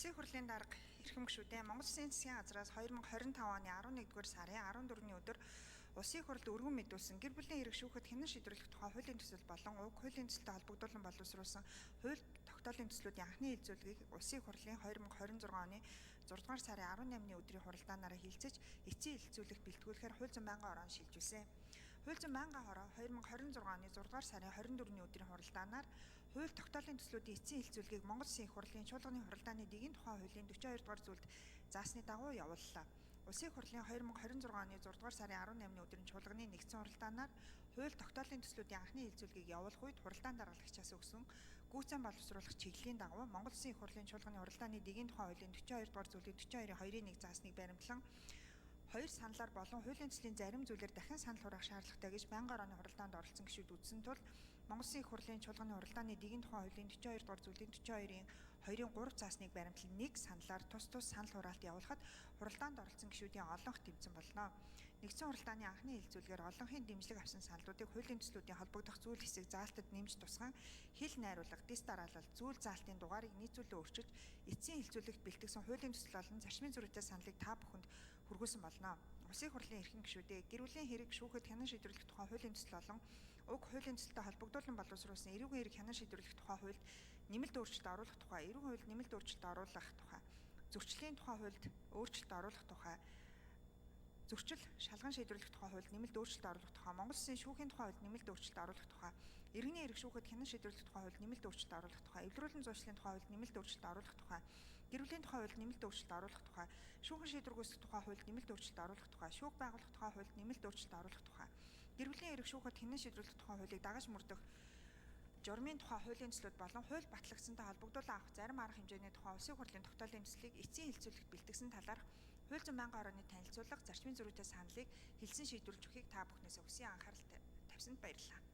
Улсын хурлын дарга эрхэм гишүүдээ Монгол Улсын засгийн газраас 2025 оны 11-р сарын 14-ний өдөр Улсын хурлд өргөн мэдүүлсэн гэр бүлийн эрх шүүхэд хянан шийдвэрлэх тухай хуулийн төсөл болон уг хуулийн төсөлтэй холбогдуулан боловсруулсан хууль тогтоолын төслүүдийн анхны хэлэлцүүлгийг Улсын хурлын 2026 оны 6-р сарын 18-ны өдрийн хуралдаанаараа хилцэж эцсийн хэлэлцүүлэгт бэлтгүүлэхээр хууль зүйн байнгын орон шилжүүлсэн. Хууль зүйн байнгын хороо 2026 оны 6-р сарын 24-ний өдрийн хуралдаанаар хууль тогтоолын төслүүдийн эцсийн хэлэлцүүлгийг Монгол Улсын их хурлын чуулганы хуралдааны дэгийн тухай хуулийн 42-р зүйлд заасны дагуу явууллаа. Улсын их хурлын 2026 оны 6-р сарын 18-ны өдрийн чуулганы нэгдсэн хуралдаанаар хууль тогтоолын төслүүдийн анхны хэлэлцүүлгийг явуулах үед хуралдаан даргалагчаас өгсөн гүйцэн боловсруулах чиглэлийн дагуу Монгол Улсын их хурлын чуулганы хуралдааны дэгийн тухай хуулийн 42-р зүйлийн 42-ийн 2-1 заасныг баримтлан хоёр саналаар болон хуулийн төслийн зарим зүйлээр дахин санал хураах шаардлагатай гэж байнгын орооны хуралдаанд оролцсон гишүүд үзсэн тул Монгол Улсын их хурлын чуулганы хуралдааны дэгийн тухай хуулийн 42 дугаар зүйлийн 42-ийн 2-ийн 3 заасныг баримтлан нэг саналаар тус санал хураалт явуулахад хуралдаанд оролцсон гишүүдийн олонх тэмцэн болно. Нэгдсэн хуралдааны анхны хэлэлцүүлгээр олонхын дэмжлэг авсан саналуудыг хуулийн төслүүдийн холбогдох зүйл хэсэг заалтад нэмж тусган хил найруулга, дис дараалал, зүйл заалтын дугаарыг нийцүүлэн өөрчилж эцсийн хэлэлцүүлэгт бэлтгэсэн хуулийн төсөл болон зарчмын зөрүүтэй саналыг та бүхэнд хүргүүлсэн болно. Улсын хурлын эрхэм гишүүдээ гэр бүлийн хэрэг шүүхэд хянан шийдвэрлэх тухай хуулийн төсөл болон уг хуулийн төсөлтэй холбогдуулан боловсруулсан эрүүгийн хэрэг хянан шийдвэрлэх тухай хуульд нэмэлт өөрчлөлт оруулах тухай, эрүүгийн хуульд нэмэлт өөрчлөлт оруулах тухай, зөрчлийн тухай хуульд өөрчлөлт оруулах тухай, зөрчил шалган шийдвэрлэх тухай хуульд нэмэлт өөрчлөлт оруулах тухай, Монгол Улсын шүүхийн тухай хуульд нэмэлт өөрчлөлт оруулах тухай, иргэний эрх шүүхэд хянан шийдвэрлэх тухай хуульд нэмэлт өөрчлөлт оруулах тухай, эвлэрүүлэн зуучлалын тухай хуульд нэмэлт өөрчлөлт оруулах тухай, гэр бүлийн тухай хуульд нэмэлт өөрчлөлт оруулах тухай, шүүхэн шийдвэр гүйцэтгэх тухай хуульд нэмэлт өөрчлөлт оруулах тухай, шүүх байгуулах тухай хуульд нэмэлт өөрчлөлт оруулах тухай, гэр бүлийн эрх шүүхэд хянан шийдвэрлэх тухай хуулийг дагаж мөрдөх журмын тухай хуулийн төслүүд болон хууль батлагдсантай холбогдуулан авах зарим арга хэмжээний тухай Улсын хурлын тогтоолын төслийг эцсийн хэлэлцүүлэгт бэлтгэсэн талаарх хууль зүйн байнгын орооны танилцуулга, зарчмын зөрүүтэй саналыг хэлсэн шийдвэрлэж өгөхийг та бүхнээс өгсөн анхаарал тавьсанд баярлалаа.